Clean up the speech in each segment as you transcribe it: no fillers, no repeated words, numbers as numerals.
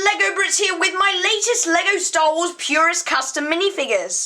Lego Brit here with my latest Lego Star Wars Purist custom minifigures.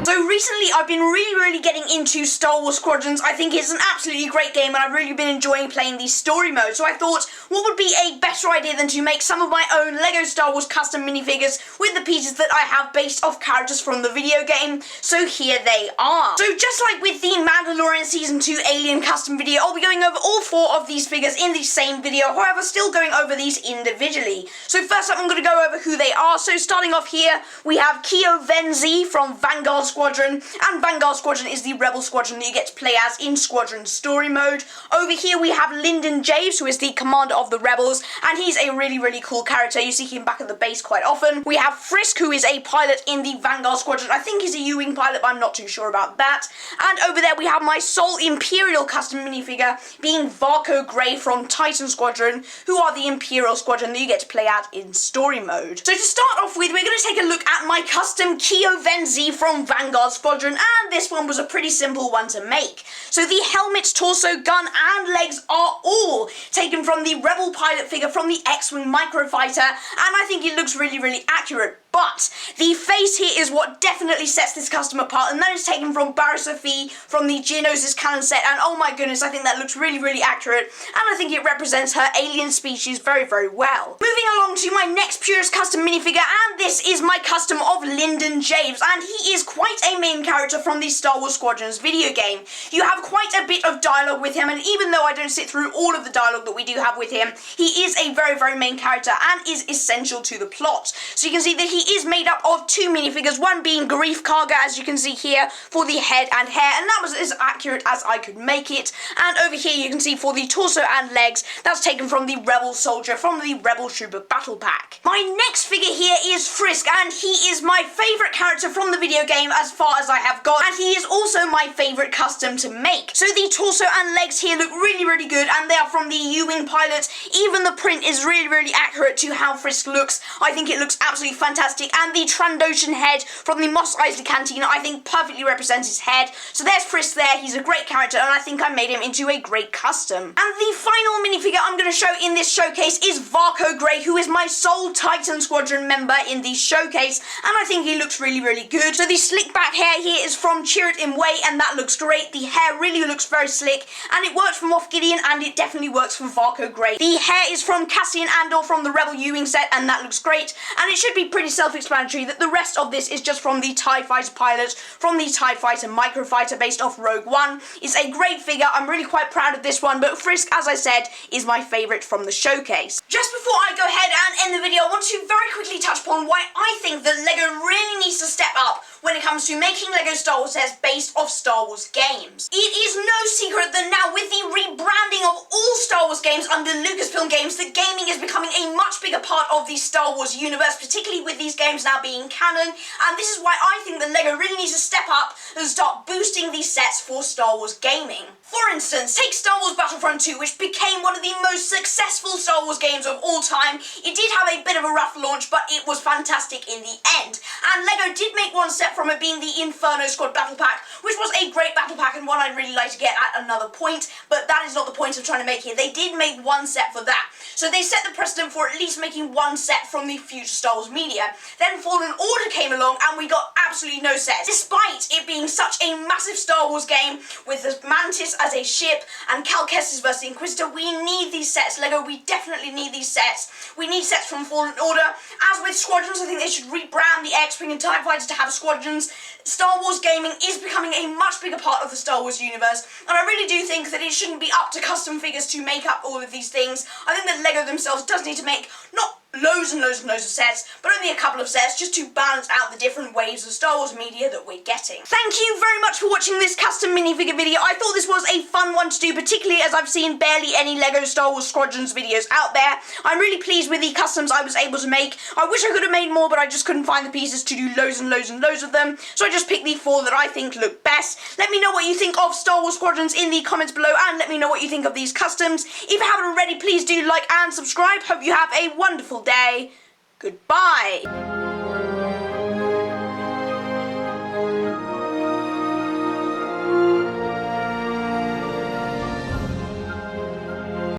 So recently I've been really getting into Star Wars Squadrons. I think it's an absolutely great game and I've really been enjoying playing the story mode. So I thought, what would be a better idea than to make some of my own Lego Star Wars custom minifigures with the pieces that I have based off characters from the video game. So here they are. So just like with the Mandalorian Season 2 Alien custom video, I'll be going over all 4 of these figures in the same video, however still going over these individually. So first up I'm going to go over who they are. So starting off here, we have Keo Venzie from Gaal Squadron, and Gaal Squadron is the rebel squadron that you get to play as in Squadron story mode. Over here we have Lyndon James, who is the commander of the rebels, and he's a really cool character. You see him back at the base quite often. We have Frisk, who is a pilot in the Gaal Squadron. I think he's a U-wing pilot, but I'm not too sure about that. And over there we have my sole Imperial custom minifigure, being Varko Gray from Titan Squadron, who are the Imperial squadron that you get to play at in story mode. So to start off with, we're going to take a look at my custom Keo Venzie from Gaal Squadron, and this one was a pretty simple one to make. So the helmet, torso, gun and legs are all taken from the rebel pilot figure from the X-Wing microfighter, and I think it looks really accurate. But the face here is what definitely sets this custom apart, and that is taken from Barriss Fee from the Geonosis canon set, and oh my goodness, I think that looks really accurate, and I think it represents her alien species very well. Moving along to my next Purist custom minifigure, and this is my custom of Lyndon James, and he is quite a main character from the Star Wars Squadrons video game. You have quite a bit of dialogue with him, and even though I don't sit through all of the dialogue that we do have with him, he is a very main character and is essential to the plot. So you can see that he is made up of 2 minifigures, one being Grief Karga, as you can see here, for the head and hair, and that was as accurate as I could make it. And over here you can see for the torso and legs, that's taken from the Rebel Soldier from the Rebel Trooper Battle Pack. My next figure here is Frisk, and he is my favourite character from the video game as far as I have got, and he is also my favourite custom to make. So the torso and legs here look really good, and they are from the U-wing pilot. Even the print is really accurate to how Frisk looks. I think it looks absolutely fantastic, and the Trandoshan head from the Mos Eisley Cantina I think perfectly represents his head. So there's Frisk there, he's a great character, and I think I made him into a great custom. And the final minifigure I'm going to show in this showcase is Varko Gray, who is my sole Titan Squadron member in the showcase, and I think he looks really good. So the slick back hair here is from Chirrut Imwe, and that looks great. The hair really looks very slick, and it works for Moff Gideon, and it definitely works for Varko Gray. The hair is from Cassian Andor from the Rebel U-wing set, and that looks great, and it should be pretty self-explanatory that the rest of this is just from the TIE Fighter pilot from the TIE Fighter microfighter based off Rogue One. It's a great figure, I'm really quite proud of this one, but Frisk, as I said, is my favourite from the showcase. Just before I go ahead and end the video, I want to very quickly touch upon why I think that LEGO really needs to step up when it comes to making LEGO Star Wars sets based off Star Wars games. It is no secret that now with the rebranding of all Star Wars games under Lucasfilm games, that gaming is becoming a much bigger part of the Star Wars universe, particularly with these games now being canon, and this is why I think that LEGO really needs to step up and start boosting these sets for Star Wars gaming. For instance, take Star Wars Battlefront 2, which became one of the most successful Star Wars games of all time. It did have a bit of a rough launch, but it was fantastic in the end. And LEGO did make one set from it, being the Inferno Squad Battle Pack, which was a great battle pack and one I'd really like to get at another point, but that is not the point I'm trying to make here. They did make one set for that. So they set the precedent for at least making one set from the future Star Wars media. Then Fallen Order came along and we got absolutely no sets, despite it being such a massive Star Wars game with the Mantis as a ship and Cal Kestis versus the Inquisitor. We need these sets, LEGO, we definitely need these sets. We need sets from Fallen Order. As with Squadrons, I think they should rebrand the X-Wing and TIE Fighters to have Squadrons. Star Wars gaming is becoming a much bigger part of the Star Wars universe, and I really do think that it shouldn't be up to custom figures to make up all of these things. I think that LEGO themselves does need to make not loads and loads of sets, but only a couple of sets just to balance out the different waves of Star Wars media that we're getting. Thank you very much for watching this custom minifigure video. I thought this was a fun one to do, particularly as I've seen barely any LEGO Star Wars Squadrons videos out there. I'm really pleased with the customs I was able to make. I wish I could have made more, but I just couldn't find the pieces to do loads and loads of them, so I just picked the 4 that I think look best. Let me know what you think of Star Wars Squadrons in the comments below, and let me know what you think of these customs. If you haven't already, please do like and subscribe. Hope you have a wonderful day. Goodbye.